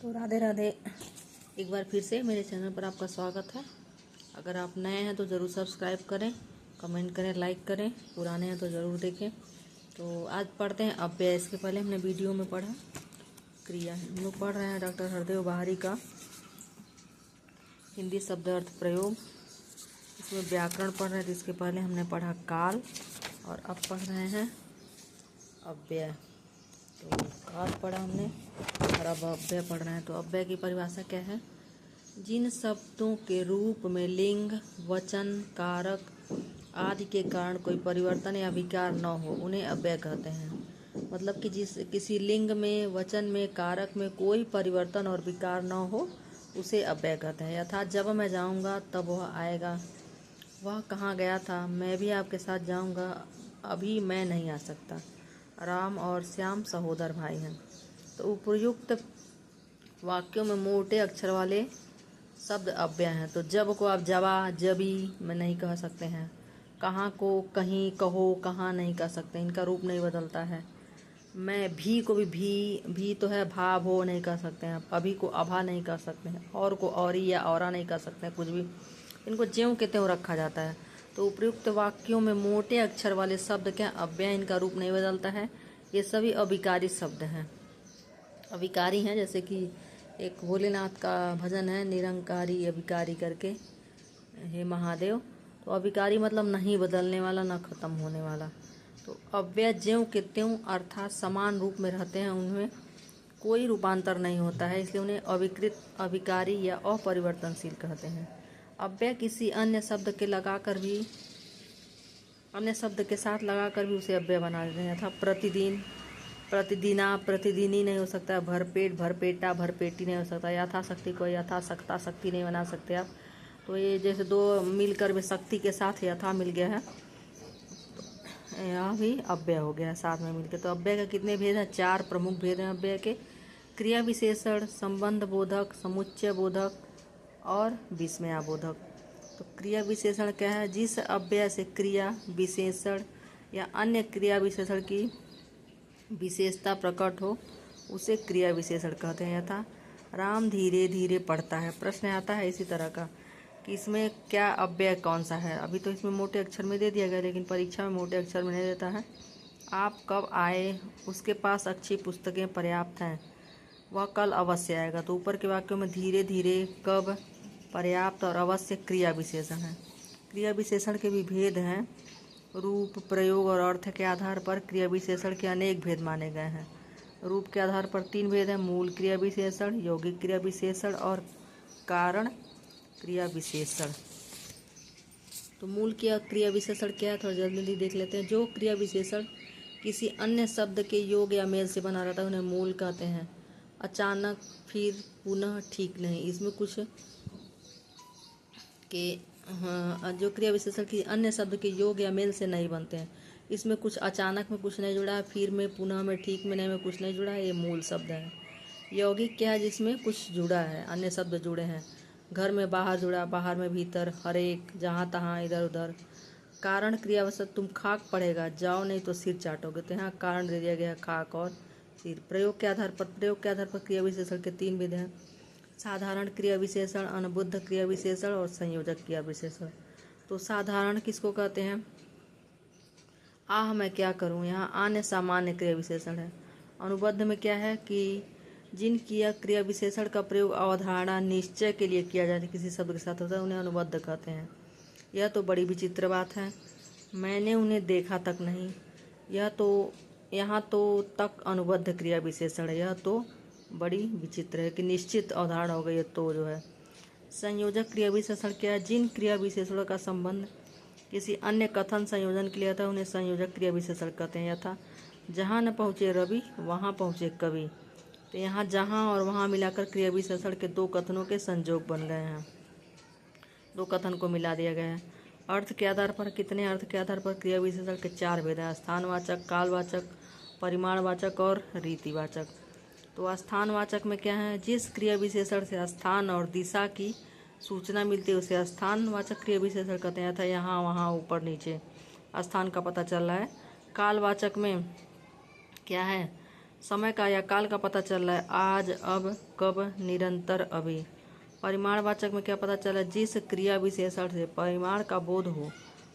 तो राधे राधे। एक बार फिर से मेरे चैनल पर आपका स्वागत है। अगर आप नए हैं तो ज़रूर सब्सक्राइब करें, कमेंट करें, लाइक करें। पुराने हैं तो ज़रूर देखें। तो आज पढ़ते हैं अव्यय। इसके पहले हमने वीडियो में पढ़ा क्रिया। हम लोग पढ़ रहे हैं डॉक्टर हरदेव बाहरी का हिंदी शब्द अर्थ प्रयोग। इसमें व्याकरण पढ़ रहे थे। इसके पहले हमने पढ़ा काल और अब पढ़ रहे हैं अव्यय। तो काल पढ़ा हमने और अब अव्यय पढ़ रहे हैं। तो अव्यय की परिभाषा क्या है? जिन शब्दों के रूप में लिंग, वचन, कारक आदि के कारण कोई परिवर्तन या विकार न हो उन्हें अव्यय कहते हैं। मतलब कि किसी लिंग में, वचन में, कारक में कोई परिवर्तन और विकार न हो उसे अव्यय कहते हैं। अर्थात जब मैं जाऊंगा तब वह आएगा, वह कहाँ गया था, मैं भी आपके साथ जाऊंगा, अभी मैं नहीं आ सकता। राम और श्याम सहोदर भाई हैं। तो उपयुक्त वाक्यों में मोटे अक्षर वाले शब्द अव्यय हैं। तो जब को आप जवा, जबी में नहीं कह सकते हैं। कहाँ को कहीं, कहो, कहाँ नहीं कह सकते, इनका रूप नहीं बदलता है। मैं भी को भी तो है, भा भो नहीं कह सकते हैं। अभी को अभा नहीं कह सकते हैं। और को औरी या औरा नहीं कह सकते हैं। कुछ भी इनको ज्यों के त्यों रखा जाता है। तो उपयुक्त वाक्यों में मोटे अक्षर वाले शब्द क्या अव्यय, इनका रूप नहीं बदलता है। ये सभी अविकारी शब्द हैं, अविकारी हैं। जैसे कि एक भोलेनाथ का भजन है, निरंकारी अविकारी करके, हे महादेव। तो अविकारी मतलब नहीं बदलने वाला, ना खत्म होने वाला। तो अव्यय ज्यों के त्यों अर्थात समान रूप में रहते हैं, उनमें कोई रूपांतर नहीं होता है, इसलिए उन्हें अविकृत, अविकारी या अपरिवर्तनशील कहते हैं। अव्यय किसी अन्य शब्द के साथ लगाकर भी उसे अव्यय बना देते हैं। यथा प्रतिदिन, प्रतिदिना, प्रतिदिनी नहीं हो सकता। भरपेट, भरपेटा, भरपेटी नहीं हो सकता। यथाशक्ति को यथाशक्ता, शक्ति नहीं बना सकते आप। तो ये जैसे दो मिलकर भी शक्ति के साथ यथा मिल गया है, तो यह भी अव्यय हो गया साथ में मिलकर। तो अव्यय के कितने भेद हैं? 4 प्रमुख भेद हैं अव्यय के। क्रिया विशेषण, संबंध बोधक, समुच्चय बोधक और विस्मयाबोधक। तो क्रिया विशेषण क्या है? जिस अव्यय से क्रिया विशेषण या अन्य क्रिया विशेषण की विशेषता प्रकट हो उसे क्रिया विशेषण कहते हैं। यथा राम धीरे धीरे पढ़ता है। प्रश्न आता है इसी तरह का कि इसमें क्या अव्यय कौन सा है? अभी तो इसमें मोटे अक्षर में दे दिया गया, लेकिन परीक्षा में मोटे अक्षर में नहीं देता है। आप कब आए? उसके पास अच्छी पुस्तकें पर्याप्त हैं, वह कल अवश्य आएगा। तो ऊपर के वाक्यों में धीरे धीरे, कब, पर्याप्त और अवश्य क्रिया विशेषण है। क्रिया विशेषण के भी भेद हैं। रूप, प्रयोग और अर्थ के आधार पर क्रिया विशेषण के अनेक भेद माने गए हैं। रूप के आधार पर 3 भेद हैं: मूल क्रिया विशेषण, यौगिक क्रिया विशेषण और कारण क्रिया विशेषण। तो मूल क्रिया विशेषण क्या है, थोड़ा जल्दी देख लेते हैं। जो क्रिया विशेषण किसी अन्य शब्द के योग या मेल से बना रहता है उन्हें मूल कहते हैं। अचानक, फिर, पुनः, ठीक नहीं, इसमें कुछ के जो क्रिया विशेषण की अन्य शब्द के योग या मेल से नहीं बनते हैं, इसमें कुछ अचानक में कुछ नहीं जुड़ा है, फिर में, पुनः में, ठीक में, नहीं में कुछ नहीं जुड़ा है, ये मूल शब्द है। यौगिक क्या है? जिसमें कुछ जुड़ा है, अन्य शब्द जुड़े हैं। घर में बाहर जुड़ा, बाहर में भीतर, हर एक, जहाँ तहाँ, इधर उधर। कारण क्रियावशत तुम खाक पड़ेगा, जाओ नहीं तो सिर चाटोगे। तो यहाँ कारण दे दिया गया, खाक और सिर। प्रयोग के आधार पर क्रिया विशेषण के 3 विध हैं: साधारण क्रिया विशेषण, अनुबुद्ध क्रिया विशेषण और संयोजक क्रिया विशेषण। तो साधारण किसको कहते हैं? आह मैं क्या करूं, यहाँ अन्य सामान्य क्रिया विशेषण है। अनुबद्ध में क्या है कि जिन क्रिया विशेषण का प्रयोग अवधारणा, निश्चय के लिए किया जाता है, किसी शब्द के साथ होता है, उन्हें अनुबद्ध कहते हैं। यह तो बड़ी विचित्र बात है, मैंने उन्हें देखा तक नहीं। यहाँ तो तक अनुबद्ध क्रिया विशेषण है। यह तो बड़ी विचित्र है कि निश्चित अवधारणा हो गई है, तो जो है। संयोजक क्रिया विशेषण क्या है? जिन क्रिया विशेषणों का संबंध किसी अन्य कथन संयोजन के लिए आता है उन्हें संयोजक क्रिया विशेषण कहते हैं। यथा जहाँ न पहुँचे रवि, वहाँ पहुँचे कवि। तो यहाँ जहाँ और वहाँ मिलाकर क्रिया विशेषण के 2 कथनों के संयोग बन गए हैं, 2 कथन को मिला दिया गया है। अर्थ के आधार पर, कितने अर्थ के आधार पर? क्रिया विशेषण के 4 भेद हैं: स्थानवाचक, कालवाचक, परिमाणवाचक और रीतिवाचक। तो स्थानवाचक में क्या है? जिस क्रिया विशेषण से स्थान और दिशा की सूचना मिलती है उसे स्थानवाचक क्रिया विशेषण कहते हैं। था यहाँ, वहाँ, ऊपर, नीचे स्थान का पता चल रहा है। कालवाचक में क्या है? समय का या काल का पता चल रहा है, आज, अब, कब, निरंतर, अभी। परिमाणवाचक में क्या पता चला, जिस क्रिया विशेषण से परिमाण का बोध हो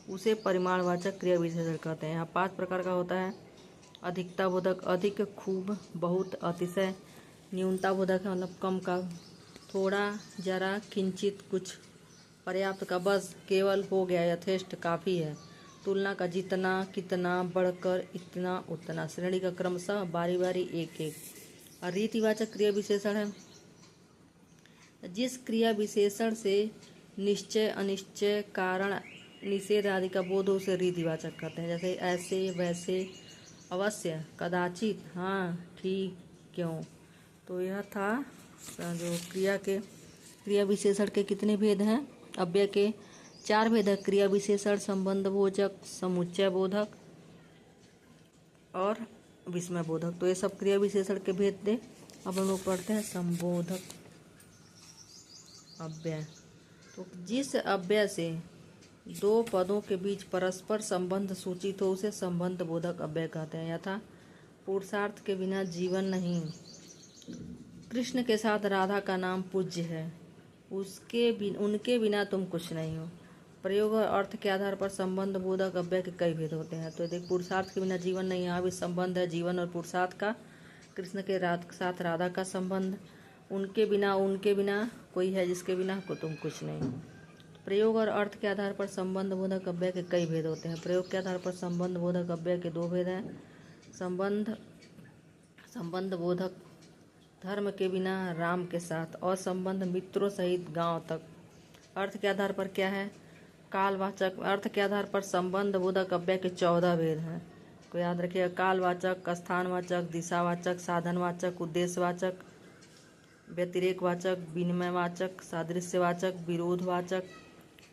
उसे परिमाणवाचक क्रिया विशेषण कहते हैं। यहाँ 5 प्रकार का होता है। अधिकता बोधक, अधिक, खूब, बहुत, अतिशय। न्यूनता बोधक है मतलब कम का, थोड़ा, जरा, किंचित, कुछ। पर्याप्त का बस, केवल, हो गया, यथेष्ट, काफ़ी है। तुलना का जितना, कितना, बढ़कर, इतना, उतना। श्रेणी का क्रमशः, बारी बारी, एक एक। और रीतिवाचक क्रिया विशेषण है जिस क्रिया विशेषण से निश्चय, अनिश्चय, कारण, निषेध आदि का बोध हो उसे रीतिवाचक कहते हैं। जैसे ऐसे, वैसे, अवश्य, कदाचित, हाँ, ठीक, क्यों। तो यह था जो क्रिया विशेषण के कितने भेद हैं। अव्यय के 4 भेद है, क्रिया विशेषण, संबंध बोधक, समुच्चय बोधक और विस्मय बोधक। तो ये सब क्रिया विशेषण के भेद थे। अब हम लोग पढ़ते हैं संबोधक अव्यय। तो जिस अव्यय से 2 पदों के बीच परस्पर संबंध सूचित हो उसे संबंध बोधक अव्यय कहते हैं। यथा पुरुषार्थ के बिना जीवन नहीं, कृष्ण के साथ राधा का नाम पूज्य है, उनके बिना तुम कुछ नहीं हो। प्रयोग और अर्थ के आधार पर संबंध बोधक अव्यय के कई भेद होते हैं। तो देख, पुरुषार्थ के बिना जीवन नहीं, यहाँ भी संबंध है जीवन और पुरुषार्थ का। कृष्ण के साथ राधा का संबंध, उनके बिना कोई है जिसके बिना को तुम कुछ नहीं। प्रयोग और अर्थ के आधार पर संबंध बोधक अव्यय के कई भेद होते हैं। प्रयोग के आधार पर संबंध बोधक अव्यय के 2 भेद हैं। संबंध बोधक, धर्म के बिना राम के साथ, और संबंध मित्रों सहित गांव तक। अर्थ के आधार पर क्या है, कालवाचक। अर्थ के आधार पर संबंध बोधक अव्यय के 14 भेद हैं। को याद रखिएगा, कालवाचक, स्थानवाचक, दिशावाचक, साधनवाचक, उद्देश्यवाचक, व्यतिरेकवाचक, विनिमयवाचक, सादृश्यवाचक, विरोधवाचक,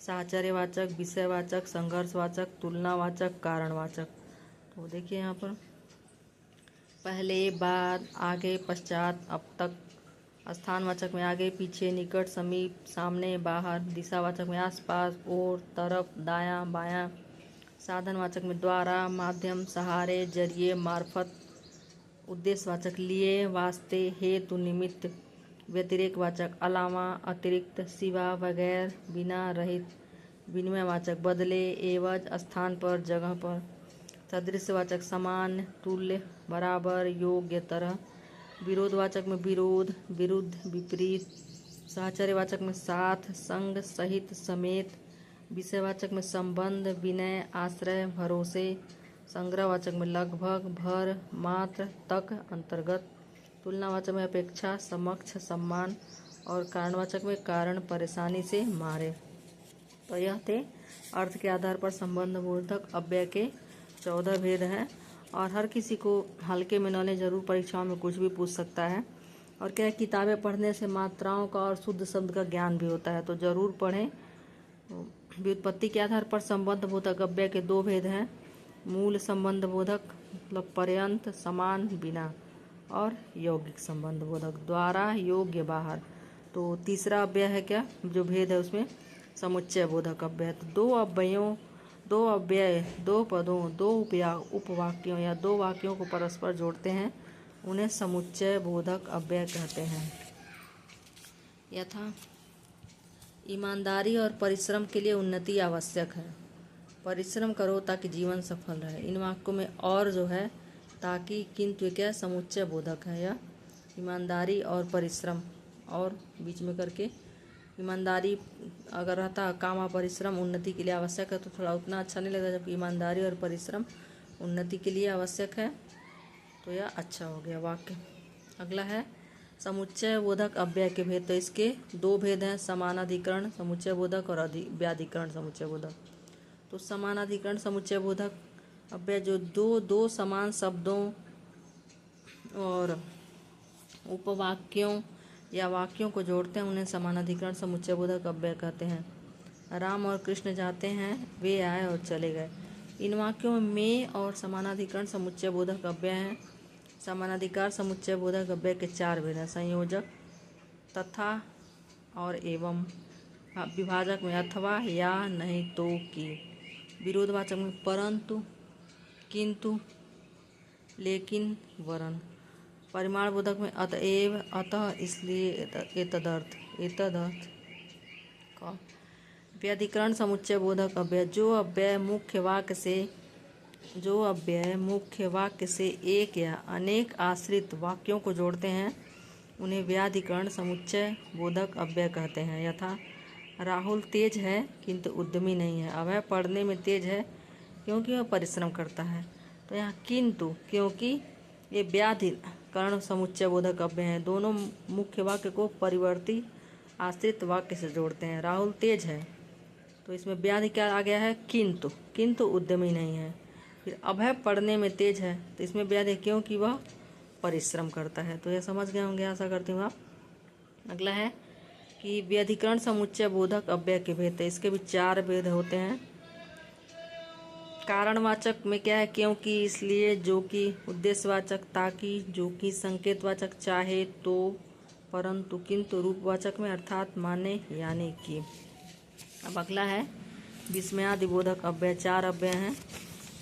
साहचर्यवाचक, विषयवाचक, संघर्षवाचक, तुलनावाचक, कारणवाचक। तो देखिए यहाँ पर पहले, बाद, आगे, पश्चात, अब तक। स्थानवाचक में आगे, पीछे, निकट, समीप, सामने, बाहर। दिशावाचक में आसपास, ओर, तरफ, दायां, बायां। साधनवाचक में द्वारा, माध्यम, सहारे, जरिए, मार्फत। उद्देश्यवाचक लिए, वास्ते, हेतु, निमित्त। व्यतिरेकवाचक अलावा, अतिरिक्त, सिवा, बगैर, बिना, रहित। विनिमयवाचक बदले, एवज, स्थान पर, जगह पर। सदृश्यवाचक समान, तुल्य, बराबर, योग्य, तरह। विरोधवाचक में विरोध, विरुद्ध, विपरीत। साहचर्यवाचक में साथ, संग, सहित, समेत। विषयवाचक में संबंध, विनय, आश्रय, भरोसे। संग्रहवाचक में लगभग, भर, मात्र, तक, अंतर्गत। तुलनावाचक में अपेक्षा, समक्ष, सम्मान। और कारणवाचक में कारण, परेशानी से मारे। तो यह थे अर्थ के आधार पर संबंध बोधक अव्यय के 14 भेद हैं। और हर किसी को हल्के में न लें, जरूर परीक्षाओं में कुछ भी पूछ सकता है। और क्या, किताबें पढ़ने से मात्राओं का और शुद्ध शब्द का ज्ञान भी होता है, तो जरूर पढ़ें। व्युत्पत्ति के आधार पर संबंध बोधक अव्यय के 2 भेद हैं। मूल संबंध बोधक मतलब पर्यंत, समान, बिना। और यौगिक संबंध बोधक, द्वारा, योग्य, बाहर। तो तीसरा अव्यय है क्या, जो भेद है उसमें समुच्चय बोधक अव्यय। तो 2 अव्यय 2 पदों, 2 उपवाक्यों या 2 वाक्यों को परस्पर जोड़ते हैं, उन्हें समुच्चय बोधक अव्यय कहते हैं। यथा ईमानदारी और परिश्रम के लिए उन्नति आवश्यक है। परिश्रम करो ताकि जीवन सफल रहे। इन वाक्यों में और जो है ताकि, किंतु क्या समुच्चय बोधक है। या ईमानदारी और परिश्रम, और बीच में करके ईमानदारी अगर रहता, कामा परिश्रम उन्नति के लिए आवश्यक है, तो थोड़ा उतना अच्छा नहीं लगता। जबकि ईमानदारी और परिश्रम उन्नति के लिए आवश्यक है, तो यह अच्छा हो गया वाक्य। अगला है समुच्चय बोधक अव्यय के भेद। तो इसके 2 भेद हैं, समानाधिकरण समुच्चय बोधक और व्याधिकरण समुच्चय बोधक। तो समानाधिकरण समुच्चय बोधक अव्यय जो दो समान शब्दों और उपवाक्यों या वाक्यों को जोड़ते हैं, उन्हें समानाधिकरण समुच्चय बोधक अव्यय कहते हैं। राम और कृष्ण जाते हैं, वे आए और चले गए। इन वाक्यों में और समानाधिकरण समुच्चय बोधक अव्यय हैं। समानाधिकार समुच्चय बोधक अव्यय के 4 भेद हैं। संयोजक, तथा और एवं। विभाजक में अथवा, या, नहीं, तो, की। विरोधवाचक में परंतु, किंतु, लेकिन, वरन। परिमाण बोधक में अतएव, अतः, इसलिए, एतदर्थ, एतदर्थ का। व्याधिकरण समुच्चय बोधक अव्यय, जो अव्यय मुख्य वाक्य से एक या अनेक आश्रित वाक्यों को जोड़ते हैं उन्हें व्याधिकरण समुच्चय बोधक अव्यय कहते हैं। यथा राहुल तेज है किंतु उद्यमी नहीं है। अभय पढ़ने में तेज है क्योंकि वह परिश्रम करता है। तो यहाँ किंतु, क्योंकि, ये व्याधिकरण समुच्चय बोधक अव्यय हैं। दोनों मुख्य वाक्य को परिवर्ती आश्रित वाक्य से जोड़ते हैं। राहुल तेज है तो इसमें व्याधि क्या आ गया है, किंतु, किंतु उद्यमी नहीं है। फिर अभय पढ़ने में तेज है तो इसमें व्याधि क्योंकि वह परिश्रम करता है। तो यह समझ गए होंगे, आशा करती हूँ आप। अगला है कि व्याधिकरण समुच्चय बोधक अव्यय के भेद। तो इसके भी 4 भेद होते हैं। कारणवाचक में क्या है, क्योंकि, इसलिए, जो कि, उद्देश्यवाचक ताकि, जो कि, संकेतवाचक चाहे तो, परंतु, किंतु, रूपवाचक में अर्थात माने यानी कि। अब अगला है विस्मयादि बोधक अव्यय। 4 अव्यय हैं,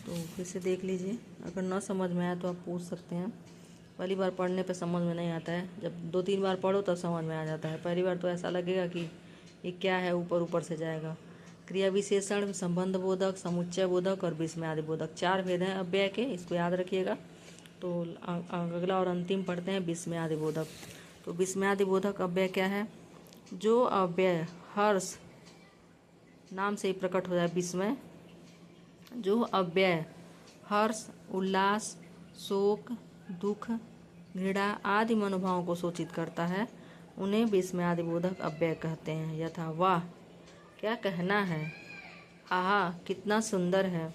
तो फिर से देख लीजिए। अगर न समझ में आया तो आप पूछ सकते हैं। पहली बार पढ़ने पे समझ में नहीं आता है, जब 2-3 बार पढ़ो तब समझ में आ जाता है। पहली बार तो ऐसा लगेगा कि ये क्या है, ऊपर ऊपर से जाएगा। क्रिया विशेषण, संबंध बोधक, समुच्चय बोधक और विस्मयादि बोधक 4 भेद हैं अव्यय के, इसको याद रखिएगा। तो अगला और अंतिम पढ़ते हैं विस्मयादि बोधक। तो विस्मयादि बोधक अव्यय क्या है, जो अव्यय हर्ष, नाम से ही प्रकट हो जाए विस्मय, जो अव्यय हर्ष, उल्लास, शोक, दुख, घृणा आदि मनोभावों को सूचित करता है उन्हें विस्मयादि बोधक अव्यय कहते हैं। यथा वाह क्या कहना है, आहा कितना सुंदर है,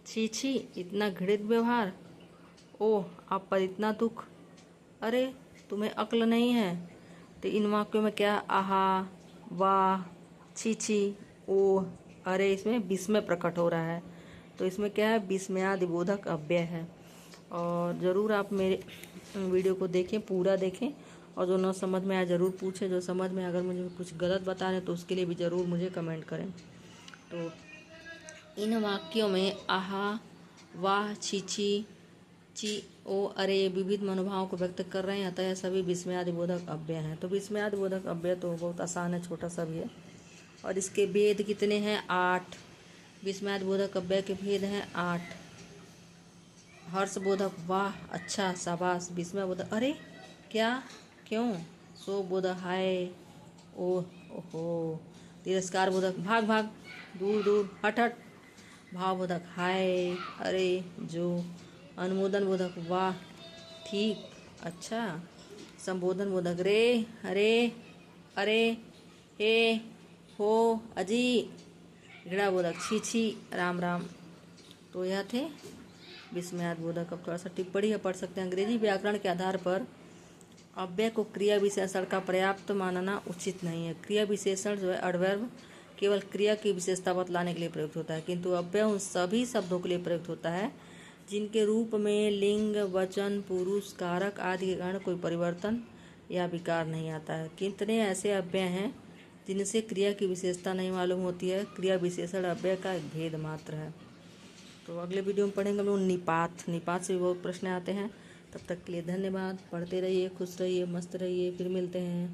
छी छी इतना घृणित व्यवहार, ओह आप पर इतना दुख, अरे तुम्हें अक्ल नहीं है। तो इन वाक्यों में क्या, आहा, वाह, छी छी, ओह, अरे, इसमें विस्मय प्रकट हो रहा है। तो इसमें क्या है, विस्मयादि बोधक अव्यय है। और ज़रूर आप मेरे वीडियो को देखें, पूरा देखें, और जो न समझ में आया ज़रूर पूछें। जो समझ में, अगर मुझे कुछ गलत बता रहे हैं तो उसके लिए भी ज़रूर मुझे कमेंट करें। तो इन वाक्यों में आहा, वाह, छी छी, ची, ओ, अरे विविध मनोभावों को व्यक्त कर रहे हैं, अतः यह सभी विस्मयादि बोधक अव्यय हैं। तो विस्मयादि बोधक अव्यय तो बहुत आसान है, छोटा सा भी है। और इसके भेद कितने हैं, 8। विस्मयादि बोधक अव्यय के भेद हैं 8। हर्ष बोधक वाह, अच्छा, शाबाश। विस्मय बोधक अरे, क्या, क्यों। शोक बोधक हाय, ओह, ओहो। तिरस्कार बोधक भाग भाग, दूर दूर, हट हट। भाव बोधक हाय, अरे, जो। अनुमोदन बोधक वाह, ठीक, अच्छा। संबोधन बोधक रे, अरे, अरे, हे, हो, अजी। घृणा बोधक छी छी, राम राम। तो यह थे विस्मयादि बोधक। अब थोड़ा सा टिप्पणी है, पढ़ सकते हैं। अंग्रेजी व्याकरण के आधार पर अव्यय को क्रिया विशेषण का पर्याप्त मानना उचित नहीं है। क्रिया विशेषण जो है एडवर्ब केवल क्रिया की विशेषता बतलाने के लिए प्रयुक्त होता है, किंतु अव्यय उन सभी शब्दों के लिए प्रयुक्त होता है जिनके रूप में लिंग, वचन, पुरुष, कारक आदि के कारण कोई परिवर्तन या विकार नहीं आता है। कितने ऐसे अव्यय हैं जिनसे क्रिया की विशेषता नहीं मालूम होती है। क्रिया विशेषण अव्यय का एक भेद मात्र है। तो अगले वीडियो में पढ़ेंगे हम लोग निपात। निपात से भी बहुत प्रश्न आते हैं। तब तक के लिए धन्यवाद। पढ़ते रहिए, खुश रहिए, मस्त रहिए। फिर मिलते हैं।